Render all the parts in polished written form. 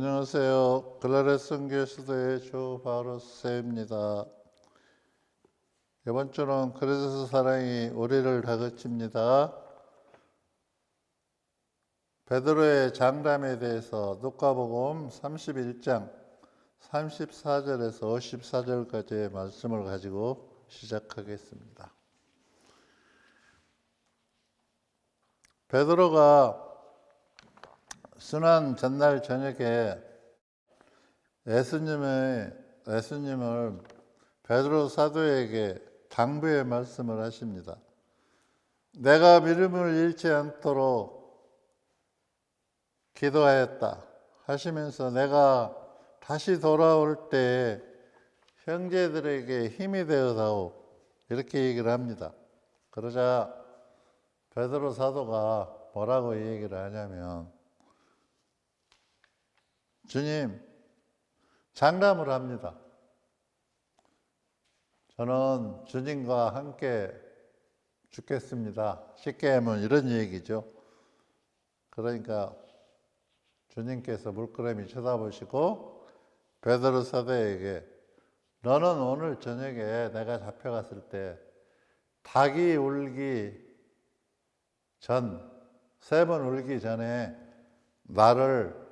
안녕하세요. 글라레 선교 수도의 조 바오로 쌤입니다. 이번 주는 그리스도 사랑이 우리를 다그칩니다. 베드로의 장담에 대해서 누가복음 31장 34절에서 54절까지의 말씀을 가지고 시작하겠습니다. 베드로가 순환 전날 저녁에 예수님을 베드로 사도에게 당부의 말씀을 하십니다. 내가 믿음을 잃지 않도록 기도하였다 하시면서 내가 다시 돌아올 때 형제들에게 힘이 되어다오 이렇게 얘기를 합니다. 그러자 베드로 사도가 뭐라고 얘기를 하냐면 주님, 장담을 합니다. 저는 주님과 함께 죽겠습니다. 쉽게 하면 이런 얘기죠. 그러니까 주님께서 물끄러미 쳐다보시고 베드로 사도에게 너는 오늘 저녁에 내가 잡혀갔을 때 닭이 울기 전, 3번 울기 전에 나를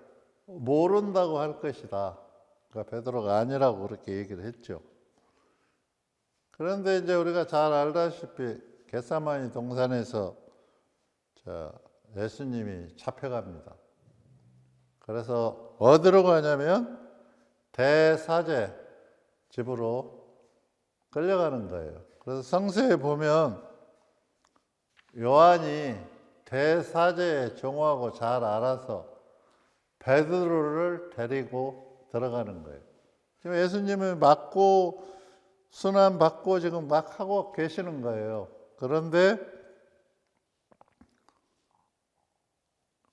모른다고 할 것이다. 그러니까 베드로가 아니라고 그렇게 얘기를 했죠. 그런데 이제 우리가 잘 알다시피 겟세마니 동산에서 예수님이 잡혀갑니다. 그래서 어디로 가냐면 대사제 집으로 끌려가는 거예요. 그래서 성서에 보면 요한이 대사제의 종하고 잘 알아서 베드로를 데리고 들어가는 거예요. 지금 예수님을 순환 받고 지금 막 하고 계시는 거예요. 그런데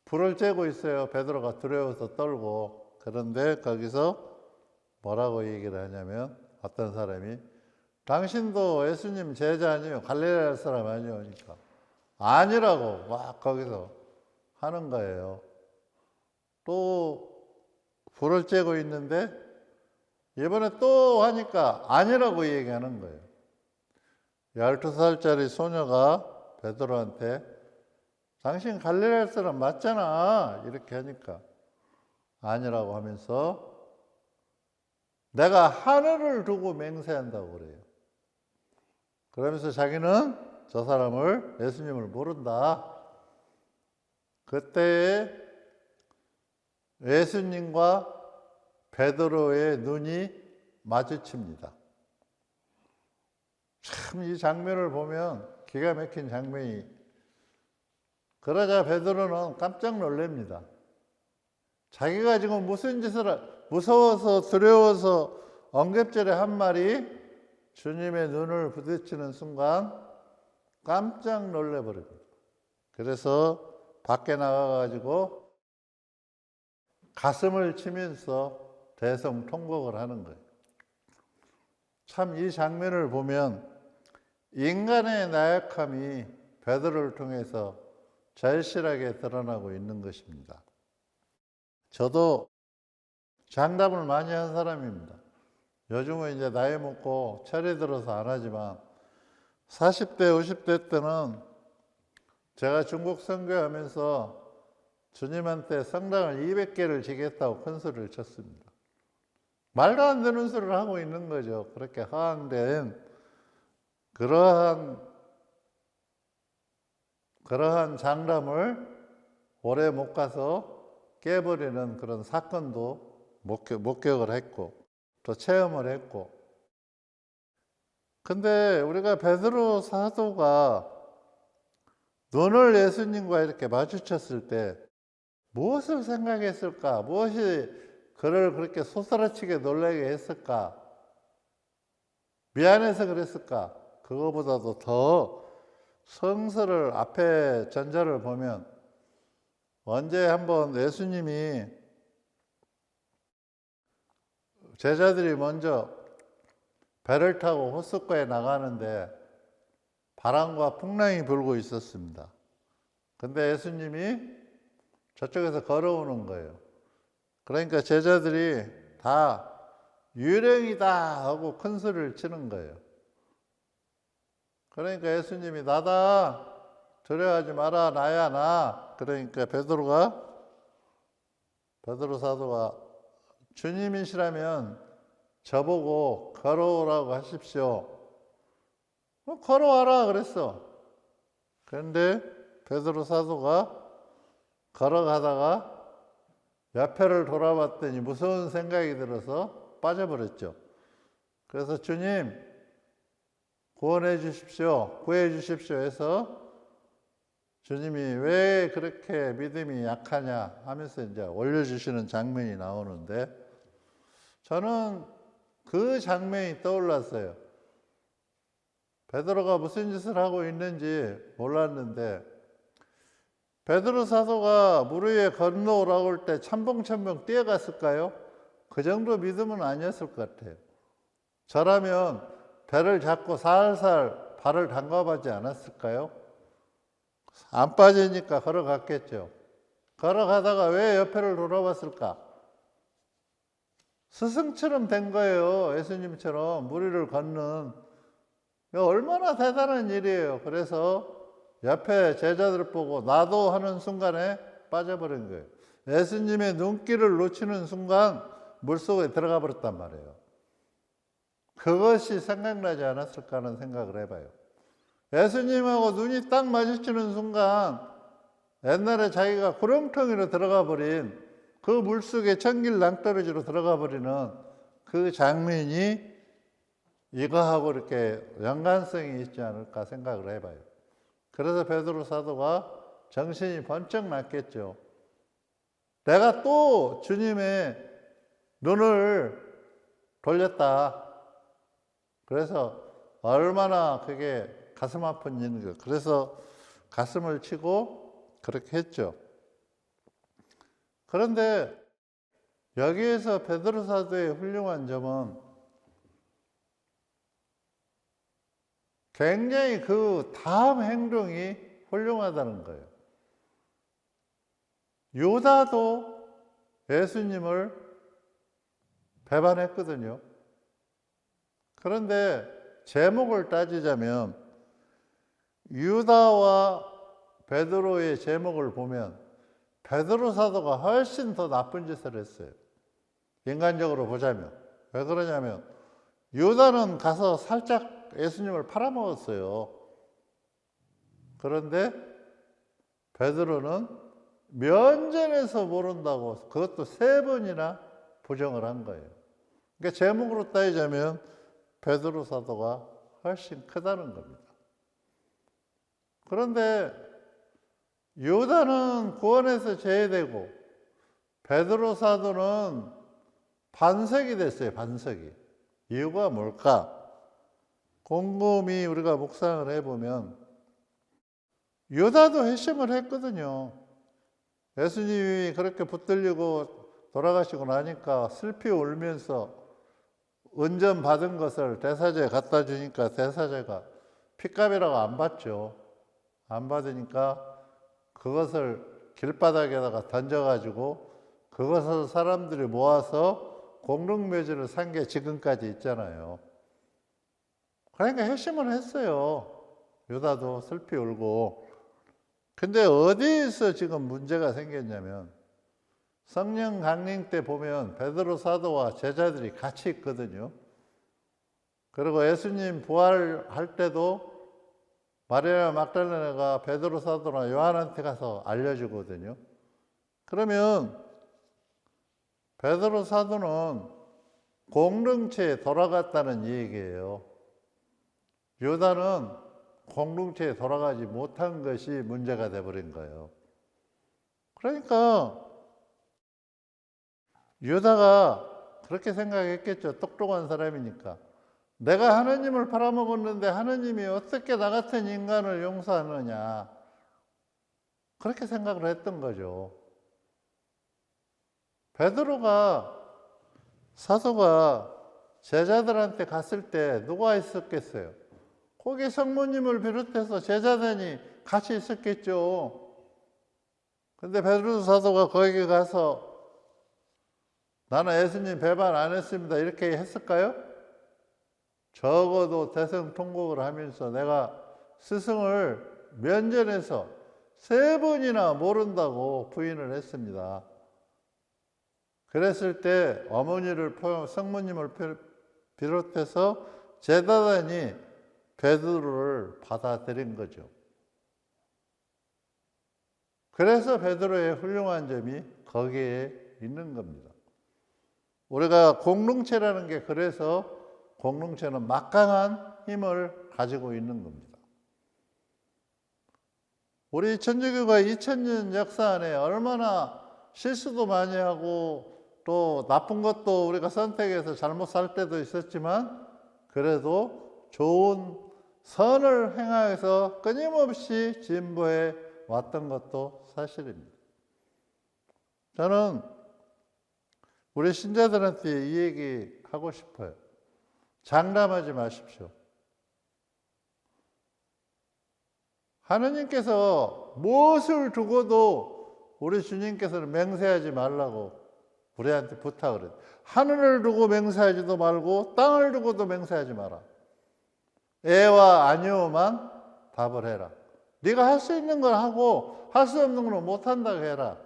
불을 쬐고 있어요. 베드로가 두려워서 떨고. 그런데 거기서 뭐라고 얘기를 하냐면 어떤 사람이 당신도 예수님 제자 아니에요? 갈릴레아 사람 아니에요? 그러니까 아니라고 막 거기서 하는 거예요. 또 불을 쬐고 있는데 이번에 또 하니까 아니라고 얘기하는 거예요. 12살짜리 소녀가 베드로한테 당신 갈릴레아 사람 맞잖아 이렇게 하니까 아니라고 하면서 내가 하늘을 두고 맹세한다고 그래요. 그러면서 자기는 저 사람을 예수님을 모른다. 그때 예수님과 베드로의 눈이 마주칩니다. 참 이 장면을 보면 기가 막힌 장면이. 그러자 베드로는 깜짝 놀랍니다. 자기가 지금 무슨 짓을 무서워서 두려워서 엉겁절에 한 말이 주님의 눈을 부딪히는 순간 깜짝 놀라버립니다. 그래서 밖에 나가가지고 가슴을 치면서 대성통곡을 하는 거예요. 참 이 장면을 보면 인간의 나약함이 베드로를 통해서 절실하게 드러나고 있는 것입니다. 저도 장담을 많이 한 사람입니다. 요즘은 이제 나이 먹고 철이 들어서 안 하지만 40대, 50대 때는 제가 중국 선교하면서 주님한테 성당을 200개를 지겠다고 큰 소리를 쳤습니다. 말도 안 되는 소리를 하고 있는 거죠. 그렇게 허황된 그러한 장담을 오래 못 가서 깨버리는 그런 사건도 목격을 했고 또 체험을 했고. 근데 우리가 베드로 사도가 눈을 예수님과 이렇게 마주쳤을 때 무엇을 생각했을까? 무엇이 그를 그렇게 소스라치게 놀라게 했을까? 미안해서 그랬을까? 그거보다도 더 성서를 앞에 전자를 보면 언제 한번 예수님이 제자들이 먼저 배를 타고 호숫가에 나가는데 바람과 풍랑이 불고 있었습니다. 근데 예수님이 저쪽에서 걸어오는 거예요. 그러니까 제자들이 다 유령이다 하고 큰 소리를 치는 거예요. 그러니까 예수님이 나다, 두려워하지 마라, 나야 나. 그러니까 베드로 사도가 주님이시라면 저보고 걸어오라고 하십시오. 걸어와라 그랬어. 그런데 베드로 사도가 걸어가다가 옆에를 돌아봤더니 무서운 생각이 들어서 빠져버렸죠. 그래서 주님 구원해 주십시오, 구해 주십시오 해서 주님이 왜 그렇게 믿음이 약하냐 하면서 이제 올려주시는 장면이 나오는데, 저는 그 장면이 떠올랐어요. 베드로가 무슨 짓을 하고 있는지 몰랐는데, 베드로 사도가 물 위에 건너오라고 할 때 첨벙첨벙 뛰어갔을까요? 그 정도 믿음은 아니었을 것 같아요. 저라면 배를 잡고 살살 발을 담가보지 않았을까요? 안 빠지니까 걸어갔겠죠. 걸어가다가 왜 옆에를 돌아봤을까? 스승처럼 된 거예요. 예수님처럼 물 위를 걷는. 얼마나 대단한 일이에요. 그래서 옆에 제자들 보고 나도 하는 순간에 빠져버린 거예요. 예수님의 눈길을 놓치는 순간 물속에 들어가 버렸단 말이에요. 그것이 생각나지 않았을까 하는 생각을 해봐요. 예수님하고 눈이 딱 마주치는 순간 옛날에 자기가 구렁텅이로 들어가 버린 그 물속에 천길 낭떠러지로 들어가 버리는 그 장면이 이거하고 이렇게 연관성이 있지 않을까 생각을 해봐요. 그래서 베드로 사도가 정신이 번쩍 났겠죠. 내가 또 주님의 눈을 돌렸다. 그래서 얼마나 그게 가슴 아픈 일인가. 그래서 가슴을 치고 그렇게 했죠. 그런데 여기에서 베드로 사도의 훌륭한 점은 굉장히 그 다음 행동이 훌륭하다는 거예요. 유다도 예수님을 배반했거든요. 그런데 제목을 따지자면 유다와 베드로의 제목을 보면 베드로 사도가 훨씬 더 나쁜 짓을 했어요. 인간적으로 보자면. 왜 그러냐면 유다는 가서 살짝 예수님을 팔아먹었어요. 그런데 베드로는 면전에서 모른다고 그것도 3번이나 부정을 한 거예요. 그러니까 제목으로 따지자면 베드로 사도가 훨씬 크다는 겁니다. 그런데 유다는 구원에서 제외되고 베드로 사도는 반석이 됐어요. 반석이. 이유가 뭘까? 곰곰이 우리가 묵상을 해보면 유다도 회심을 했거든요. 예수님이 그렇게 붙들리고 돌아가시고 나니까 슬피 울면서 은전 받은 것을 대사제에 갖다 주니까 대사제가 핏값이라고 안 받죠. 안 받으니까 그것을 길바닥에다가 던져가지고 그것을 사람들이 모아서 공릉묘지를 산 게 지금까지 있잖아요. 그러니까 회심을 했어요. 유다도 슬피 울고. 근데 어디에서 지금 문제가 생겼냐면 성령 강림 때 보면 베드로 사도와 제자들이 같이 있거든요. 그리고 예수님 부활할 때도 마리아 막달레나가 베드로 사도나 요한한테 가서 알려주거든요. 그러면 베드로 사도는 공동체에 돌아갔다는 얘기예요. 유다는 공동체에 돌아가지 못한 것이 문제가 되어버린 거예요. 그러니까 유다가 그렇게 생각했겠죠. 똑똑한 사람이니까. 내가 하나님을 팔아먹었는데 하나님이 어떻게 나 같은 인간을 용서하느냐. 그렇게 생각을 했던 거죠. 베드로가 사도가 제자들한테 갔을 때 누가 있었겠어요? 거기 성모님을 비롯해서 제자단이 같이 있었겠죠. 근데 베드로 사도가 거기 가서 나는 예수님 배반 안 했습니다. 이렇게 했을까요? 적어도 대성통곡을 하면서 내가 스승을 면전에서 3번이나 모른다고 부인을 했습니다. 그랬을 때 어머니를 성모님을 비롯해서 제자단이 베드로를 받아들인 거죠. 그래서 베드로의 훌륭한 점이 거기에 있는 겁니다. 우리가 공동체라는 게 그래서 공동체는 막강한 힘을 가지고 있는 겁니다. 우리 천주교가 2000년 역사 안에 얼마나 실수도 많이 하고 또 나쁜 것도 우리가 선택해서 잘못 살 때도 있었지만 그래도 좋은 선을 행하여서 끊임없이 진보해 왔던 것도 사실입니다. 저는 우리 신자들한테 이 얘기 하고 싶어요. 장담하지 마십시오. 하느님께서 무엇을 두고도 우리 주님께서는 맹세하지 말라고 우리한테 부탁을 해요. 하늘을 두고 맹세하지도 말고 땅을 두고도 맹세하지 마라. 예와 아니오만 답을 해라. 네가 할 수 있는 걸 하고 할 수 없는 걸 못한다고 해라.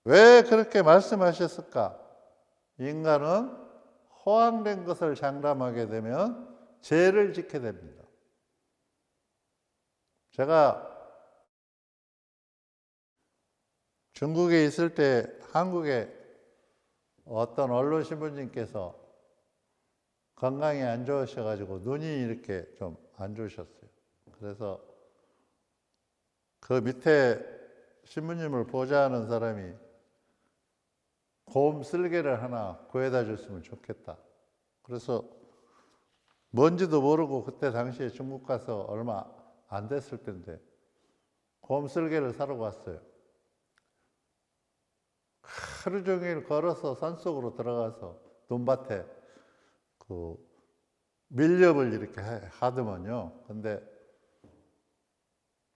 왜 그렇게 말씀하셨을까? 인간은 허황된 것을 장담하게 되면 죄를 짓게 됩니다. 제가 중국에 있을 때 한국에 어떤 언론 신부님께서 건강이 안 좋으셔가지고 눈이 이렇게 좀 안 좋으셨어요. 그래서 그 밑에 신부님을 보좌하는 사람이 곰 쓸개를 하나 구해다 줬으면 좋겠다. 그래서 뭔지도 모르고 그때 당시에 중국 가서 얼마 안 됐을 텐데 곰 쓸개를 사러 갔어요. 하루 종일 걸어서 산속으로 들어가서 논밭에 그 밀렵을 이렇게 하더만요. 근데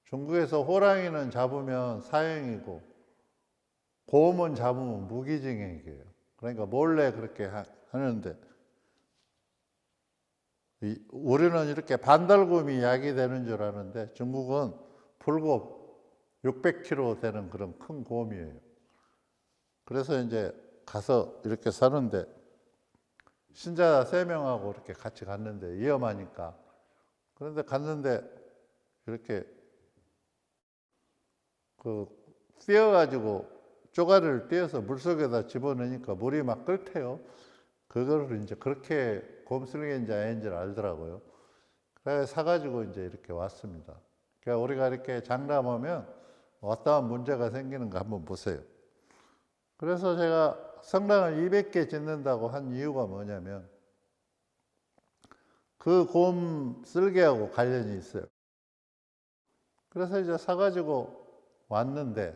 중국에서 호랑이는 잡으면 사형이고 곰은 잡으면 무기징역이에요. 그러니까 몰래 그렇게 하는데 우리는 이렇게 반달곰이 약이 되는 줄 아는데 중국은 불곰 600kg 되는 그런 큰 곰이에요. 그래서 이제 가서 이렇게 사는데 신자 3명하고 이렇게 같이 갔는데 위험하니까. 그런데 갔는데 이렇게 띄어가지고 쪼가리를 띄어서 물속에다 집어넣으니까 물이 막 끓대요. 그거를 이제 그렇게 곰슬개인지 아닌지를 알더라고요. 그래서 사가지고 이제 이렇게 왔습니다. 그러니까 우리가 이렇게 장담하면 어떠한 문제가 생기는가 한번 보세요. 그래서 제가 성당을 200개 짓는다고 한 이유가 뭐냐면 그 곰 쓸개하고 관련이 있어요. 그래서 이제 사가지고 왔는데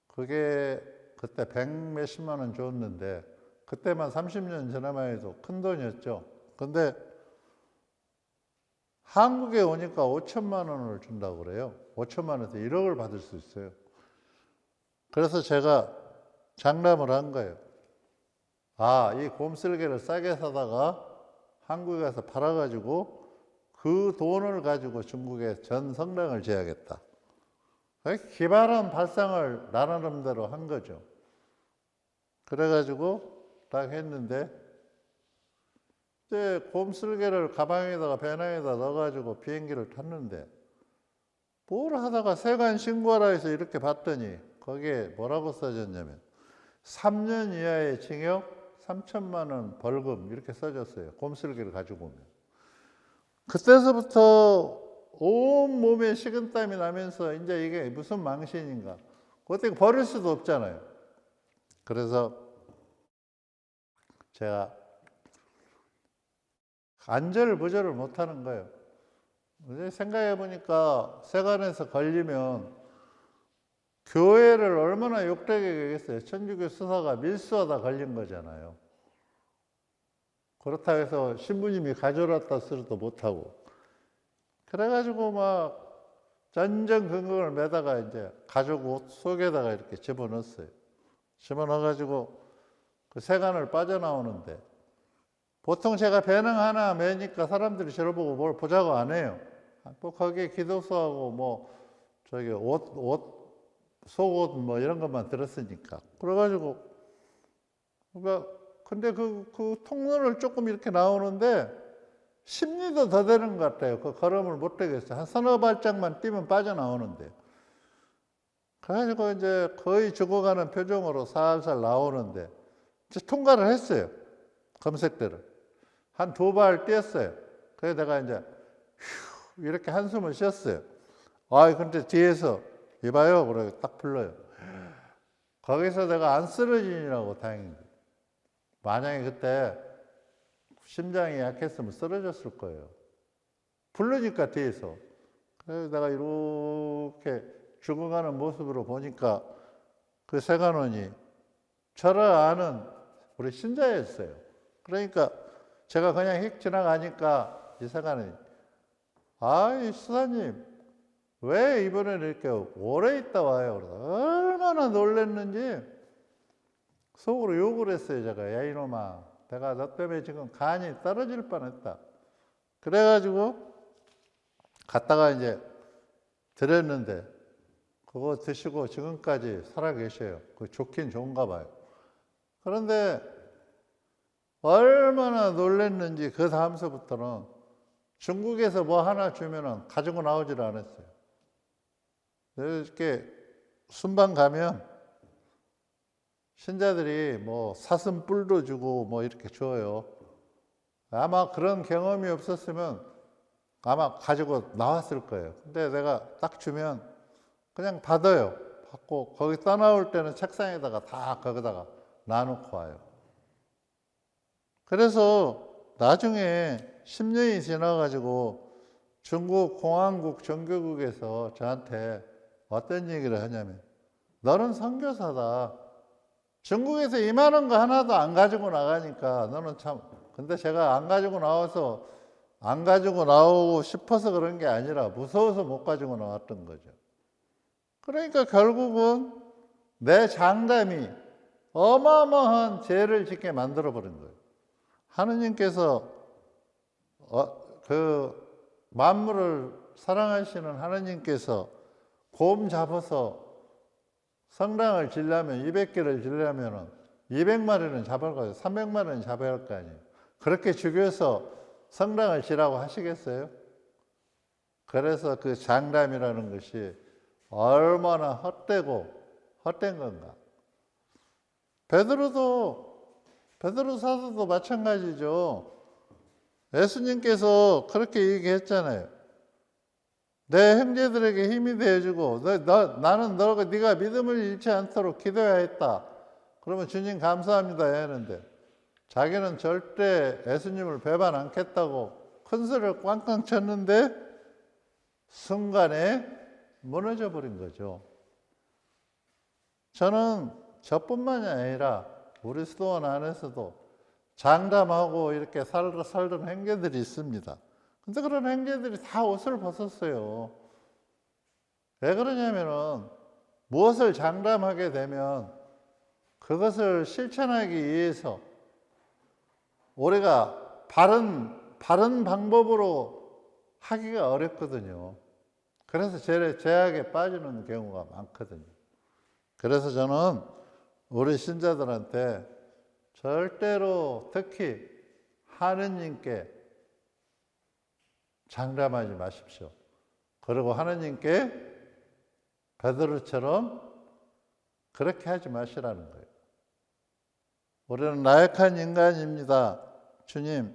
그게 그때 100몇십만 원 줬는데 그때만 30년 전에만 해도 큰 돈이었죠. 근데 한국에 오니까 5천만 원을 준다고 그래요. 5천만 원에서 1억을 받을 수 있어요. 그래서 제가 장담을 한 거예요. 아, 이 곰쓸개를 싸게 사다가 한국에 가서 팔아가지고 그 돈을 가지고 중국에 전 성당을 지어야겠다. 기발한 발상을 나름대로 한 거죠. 그래가지고 딱 했는데 이제 곰쓸개를 가방에다가 배낭에다 넣어가지고 비행기를 탔는데 뭘 하다가 세관 신고하라 해서 이렇게 봤더니 거기에 뭐라고 써졌냐면 3년 이하의 징역 3천만 원 벌금 이렇게 써졌어요. 곰쓸개를 가지고 오면. 그때서부터 온 몸에 식은땀이 나면서 이제 이게 무슨 망신인가. 어떻게 버릴 수도 없잖아요. 그래서 제가 안절부절을 못하는 거예요. 생각해 보니까 세관에서 걸리면 교회를 얼마나 욕되게 하겠어요. 천주교 수사가 밀수하다 걸린 거잖아요. 그렇다고 해서 신부님이 가져왔다 쓰지도 못하고. 그래가지고 막 전전긍긍을 매다가 이제 가족 옷 속에다가 이렇게 집어넣었어요. 집어넣어가지고 그 세간을 빠져나오는데 보통 제가 배낭 하나 매니까 사람들이 저를 보고 뭘 보자고 안 해요. 뭐 거기에 기도서하고 뭐 저기 속옷 뭐 이런 것만 들었으니까. 그래가지고 근데 그 통로를 조금 이렇게 나오는데 10리도 더 되는 것 같아요. 그 걸음을 못 되겠어요. 한 서너 발짝만 뛰면 빠져나오는데. 그래가지고 이제 거의 죽어가는 표정으로 살살 나오는데 이제 통과를 했어요. 검색대를. 한 2발 뛰었어요. 그래서 내가 이제 휴 이렇게 한숨을 쉬었어요. 근데 뒤에서 이봐요. 그래 딱 불러요. 거기서 내가 안 쓰러지느라고 다행인 거예요. 만약에 그때 심장이 약했으면 쓰러졌을 거예요. 부르니까 뒤에서. 그래서 내가 이렇게 죽어가는 모습으로 보니까 그 세간원이 저를 아는 우리 신자였어요. 그러니까 제가 그냥 휙 지나가니까 이 세간원이 이 수사님 왜 이번에는 이렇게 오래 있다 와요? 얼마나 놀랬는지 속으로 욕을 했어요. 제가 야 이놈아 내가 너 때문에 지금 간이 떨어질 뻔했다. 그래가지고 갔다가 이제 드렸는데 그거 드시고 지금까지 살아 계셔요. 그 좋긴 좋은가 봐요. 그런데 얼마나 놀랬는지 그 다음서부터는 중국에서 뭐 하나 주면은 가지고 나오질 않았어요. 이렇게 순방 가면 신자들이 뭐 사슴 뿔도 주고 뭐 이렇게 줘요. 아마 그런 경험이 없었으면 아마 가지고 나왔을 거예요. 근데 내가 딱 주면 그냥 받아요. 받고 거기 떠나올 때는 책상에다가 다 거기다가 놔놓고 와요. 그래서 나중에 10년이 지나가지고 중국 공안국 정교국에서 저한테 어떤 얘기를 하냐면 너는 선교사다. 중국에서 이만한 거 하나도 안 가지고 나가니까 너는 참. 근데 제가 안 가지고 나오고 싶어서 그런 게 아니라 무서워서 못 가지고 나왔던 거죠. 그러니까 결국은 내 장담이 어마어마한 죄를 짓게 만들어버린 거예요. 하느님께서 그 만물을 사랑하시는 하느님께서 곰 잡아서 성당을 지려면 200개를 지려면 200마리는 잡을 거예요. 300마리는 잡아야 할 거 아니에요. 그렇게 죽여서 성당을 지라고 하시겠어요? 그래서 그 장담이라는 것이 얼마나 헛된 건가. 베드로 사도도 마찬가지죠. 예수님께서 그렇게 얘기했잖아요. 내 형제들에게 힘이 되어주고 나는 네가 믿음을 잃지 않도록 기도해야 했다. 그러면 주님 감사합니다 했는데 자기는 절대 예수님을 배반 않겠다고 큰 소리를 꽝꽝 쳤는데 순간에 무너져 버린 거죠. 저는 저뿐만이 아니라 우리 수도원 안에서도 장담하고 이렇게 살던 형제들이 있습니다. 근데 그런 형제들이 다 옷을 벗었어요. 왜 그러냐면은 무엇을 장담하게 되면 그것을 실천하기 위해서 우리가 바른 방법으로 하기가 어렵거든요. 그래서 제약에 빠지는 경우가 많거든요. 그래서 저는 우리 신자들한테 절대로 특히 하느님께 장담하지 마십시오. 그리고 하느님께 베드로처럼 그렇게 하지 마시라는 거예요. 우리는 나약한 인간입니다. 주님,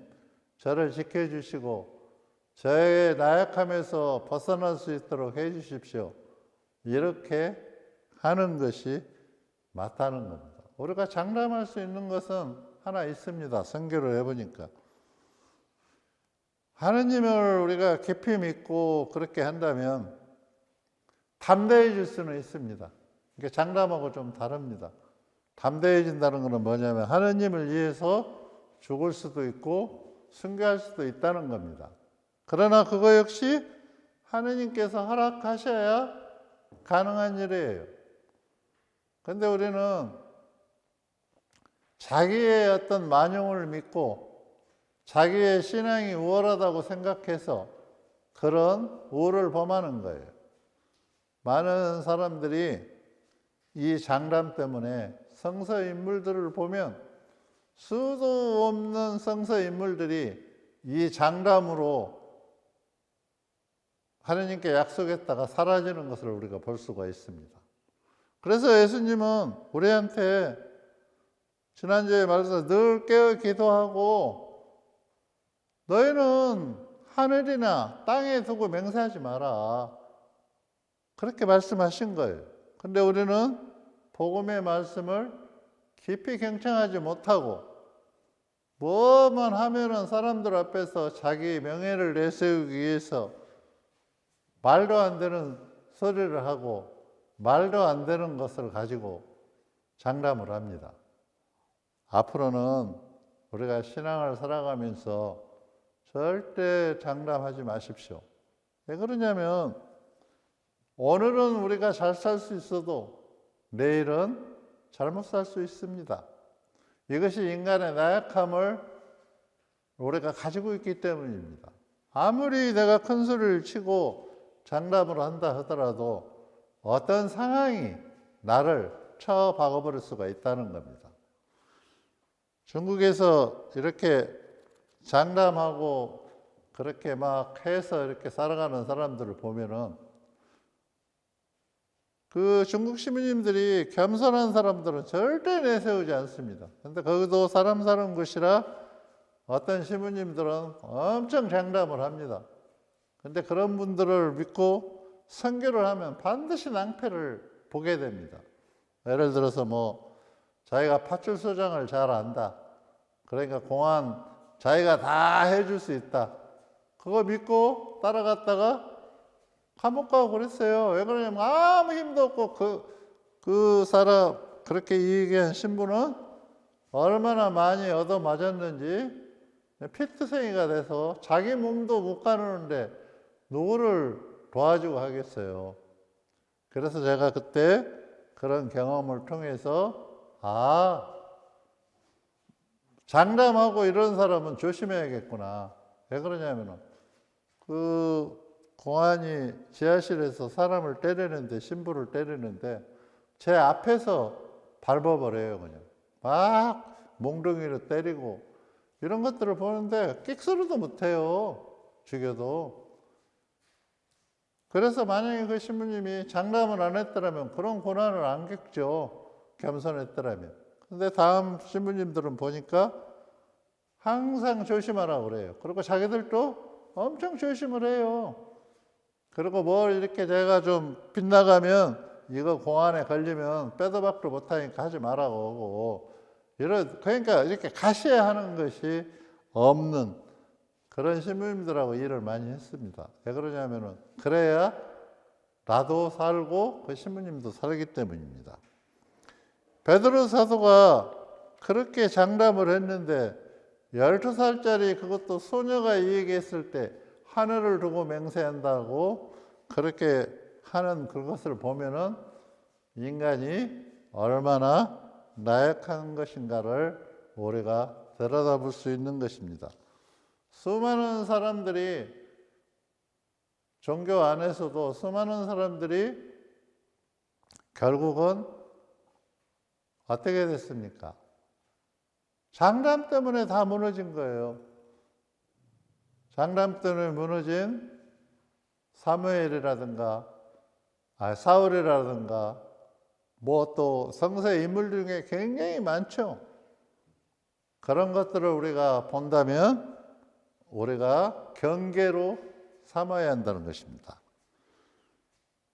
저를 지켜주시고 저의 나약함에서 벗어날 수 있도록 해주십시오. 이렇게 하는 것이 맞다는 겁니다. 우리가 장담할 수 있는 것은 하나 있습니다. 선교를 해보니까. 하느님을 우리가 깊이 믿고 그렇게 한다면 담대해질 수는 있습니다. 이게 장담하고 좀 다릅니다. 담대해진다는 것은 뭐냐면 하느님을 위해서 죽을 수도 있고 순교할 수도 있다는 겁니다. 그러나 그거 역시 하느님께서 허락하셔야 가능한 일이에요. 그런데 우리는 자기의 어떤 만용을 믿고 자기의 신앙이 우월하다고 생각해서 그런 우를 범하는 거예요. 많은 사람들이 이 장담 때문에 성서 인물들을 보면 수도 없는 성서 인물들이 이 장담으로 하나님께 약속했다가 사라지는 것을 우리가 볼 수가 있습니다. 그래서 예수님은 우리한테 지난주에 말해서 늘 깨어 기도하고 너희는 하늘이나 땅에 두고 맹세하지 마라. 그렇게 말씀하신 거예요. 근데 우리는 복음의 말씀을 깊이 경청하지 못하고 뭐만 하면은 사람들 앞에서 자기 명예를 내세우기 위해서 말도 안 되는 소리를 하고 말도 안 되는 것을 가지고 장담을 합니다. 앞으로는 우리가 신앙을 살아가면서 절대 장담하지 마십시오. 왜 그러냐면 오늘은 우리가 잘 살 수 있어도 내일은 잘못 살 수 있습니다. 이것이 인간의 나약함을 우리가 가지고 있기 때문입니다. 아무리 내가 큰 소리를 치고 장담을 한다 하더라도 어떤 상황이 나를 쳐 박아버릴 수가 있다는 겁니다. 중국에서 이렇게 장담하고 그렇게 막 해서 이렇게 살아가는 사람들을 보면은 그 중국 시민님들이 겸손한 사람들은 절대 내세우지 않습니다. 근데 거기도 사람 사는 곳이라 어떤 시민님들은 엄청 장담을 합니다. 근데 그런 분들을 믿고 선교를 하면 반드시 낭패를 보게 됩니다. 예를 들어서 뭐 자기가 파출소장을 잘 안다. 그러니까 공안 자기가 다 해줄 수 있다. 그거 믿고 따라갔다가 감옥 가고 그랬어요. 왜 그러냐면 아무 힘도 없고 그 사람 그렇게 얘기한 신부는 얼마나 많이 얻어맞았는지 피투성이가 돼서 자기 몸도 못 가누는데 누구를 도와주고 하겠어요. 그래서 제가 그때 그런 경험을 통해서 장담하고 이런 사람은 조심해야겠구나. 왜 그러냐면은 그 공안이 지하실에서 사람을 때리는데 신부를 때리는데 제 앞에서 밟아버려요. 그냥 막 몽둥이로 때리고 이런 것들을 보는데 끽소리도 못해요. 죽여도. 그래서 만약에 그 신부님이 장담을 안 했더라면 그런 고난을 안 겪죠. 겸손했더라면. 근데 다음 신부님들은 보니까 항상 조심하라고 그래요. 그리고 자기들도 엄청 조심을 해요. 그리고 뭘 이렇게 제가 좀 빗나가면 이거 공안에 걸리면 빼도 박도 못하니까 하지 말라고 하고 그러니까 이렇게 가시하는 것이 없는 그런 신부님들하고 일을 많이 했습니다. 왜 그러냐면은 그래야 나도 살고 그 신부님도 살기 때문입니다. 베드로 사도가 그렇게 장담을 했는데 12살짜리 그것도 소녀가 얘기했을 때 하늘을 두고 맹세한다고 그렇게 하는 그것을 보면은 인간이 얼마나 나약한 것인가를 우리가 들여다볼 수 있는 것입니다. 수많은 사람들이 종교 안에서도 수많은 사람들이 결국은 어떻게 됐습니까? 장담 때문에 다 무너진 거예요. 장담 때문에 무너진 사무엘이라든가 사울이라든가 뭐 또 성서의 인물 중에 굉장히 많죠. 그런 것들을 우리가 본다면 우리가 경계로 삼아야 한다는 것입니다.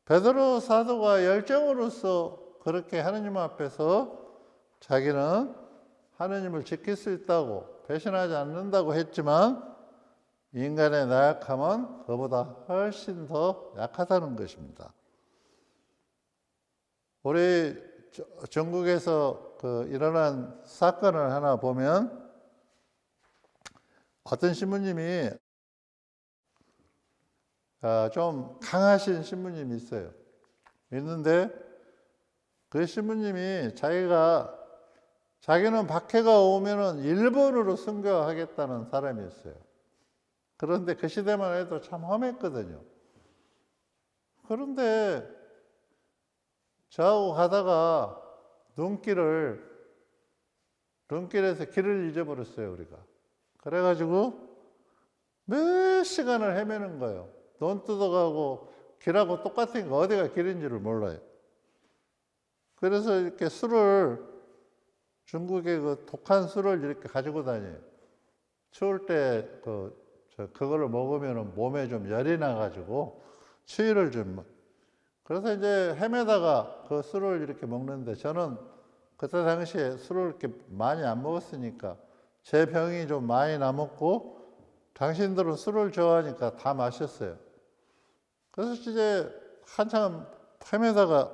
베드로 사도가 열정으로서 그렇게 하느님 앞에서 자기는 하느님을 지킬 수 있다고 배신하지 않는다고 했지만 인간의 나약함은 그보다 훨씬 더 약하다는 것입니다. 우리 전국에서 일어난 사건을 하나 보면 어떤 신부님이 좀 강하신 신부님이 있는데 그 신부님이 자기가 자기는 박해가 오면은 일본으로 순교하겠다는 사람이었어요. 그런데 그 시대만 해도 참 험했거든요. 그런데 저하고 가다가 눈길에서 길을 잊어버렸어요, 우리가. 그래가지고 몇 시간을 헤매는 거예요. 눈 뜯어가고 길하고 똑같은 거 어디가 길인지를 몰라요. 그래서 이렇게 중국의 그 독한 술을 이렇게 가지고 다녀요. 추울 때 그거를 먹으면 몸에 좀 열이 나가지고 추위를 좀. 그래서 이제 헤매다가 그 술을 이렇게 먹는데 저는 그때 당시에 술을 이렇게 많이 안 먹었으니까 제 병이 좀 많이 남았고 당신들은 술을 좋아하니까 다 마셨어요. 그래서 이제 한참 헤매다가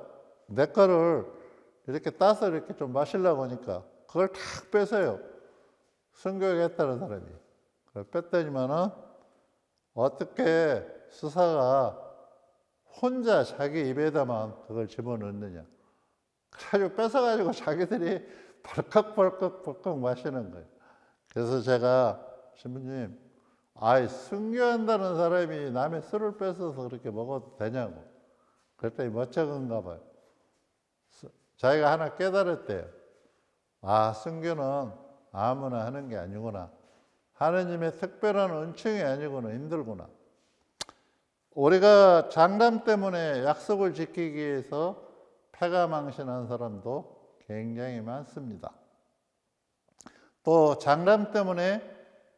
내 거를 이렇게 따서 이렇게 좀 마시려고 하니까 그걸 탁 뺏어요. 순교하겠다는 사람이. 그걸 뺐더니만은 어떻게 수사가 혼자 자기 입에다만 그걸 집어넣느냐. 그래가지고 뺏어가지고 자기들이 벌컥벌컥 마시는 거예요. 그래서 제가 신부님, 순교한다는 사람이 남의 술을 뺏어서 그렇게 먹어도 되냐고. 그랬더니 멋쩍은가 봐요. 자기가 하나 깨달았대요. 순교는 아무나 하는 게 아니구나. 하느님의 특별한 은총이 아니구나. 힘들구나. 우리가 장담 때문에 약속을 지키기 위해서 패가 망신한 사람도 굉장히 많습니다. 또 장담 때문에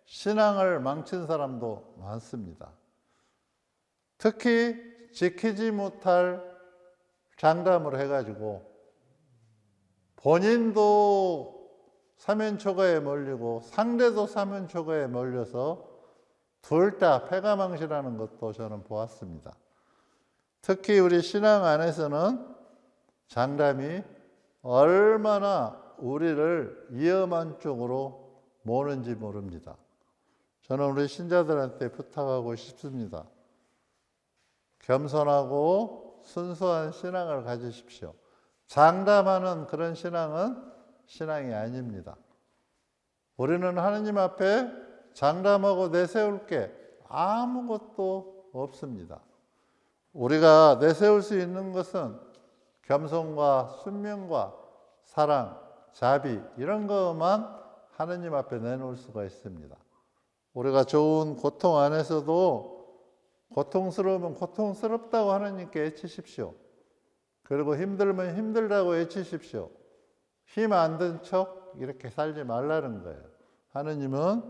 신앙을 망친 사람도 많습니다. 특히 지키지 못할 장담을 해가지고 본인도 사면초가에 몰리고 상대도 사면초가에 몰려서 둘 다 패가망신하는 것도 저는 보았습니다. 특히 우리 신앙 안에서는 장담이 얼마나 우리를 위험한 쪽으로 모는지 모릅니다. 저는 우리 신자들한테 부탁하고 싶습니다. 겸손하고 순수한 신앙을 가지십시오. 장담하는 그런 신앙은 신앙이 아닙니다. 우리는 하느님 앞에 장담하고 내세울 게 아무것도 없습니다. 우리가 내세울 수 있는 것은 겸손과 순명과 사랑, 자비 이런 것만 하느님 앞에 내놓을 수가 있습니다. 우리가 좋은 고통 안에서도 고통스러우면 고통스럽다고 하느님께 외치십시오. 그리고 힘들면 힘들다고 외치십시오. 힘 안 든 척 이렇게 살지 말라는 거예요. 하느님은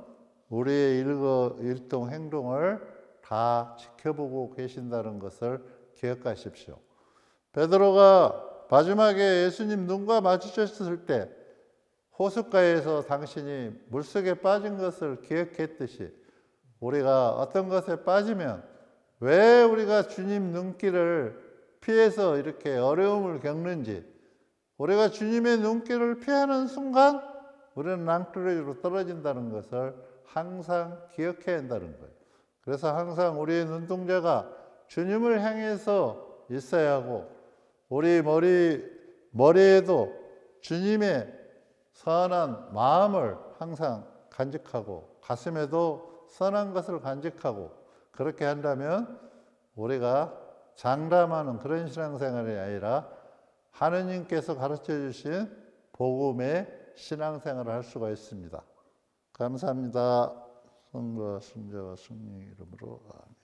우리의 일동 행동을 다 지켜보고 계신다는 것을 기억하십시오. 베드로가 마지막에 예수님 눈과 마주쳤을 때 호숫가에서 당신이 물속에 빠진 것을 기억했듯이 우리가 어떤 것에 빠지면 왜 우리가 주님 눈길을 피해서 이렇게 어려움을 겪는지 우리가 주님의 눈길을 피하는 순간 우리는 낭떠러지로 떨어진다는 것을 항상 기억해야 한다는 거예요. 그래서 항상 우리의 눈동자가 주님을 향해서 있어야 하고 우리 머리에도 주님의 선한 마음을 항상 간직하고 가슴에도 선한 것을 간직하고 그렇게 한다면 우리가 장담하는 그런 신앙생활이 아니라 하느님께서 가르쳐 주신 복음의 신앙생활을 할 수가 있습니다. 감사합니다. 성부와 성자와 성령의 이름으로 아멘.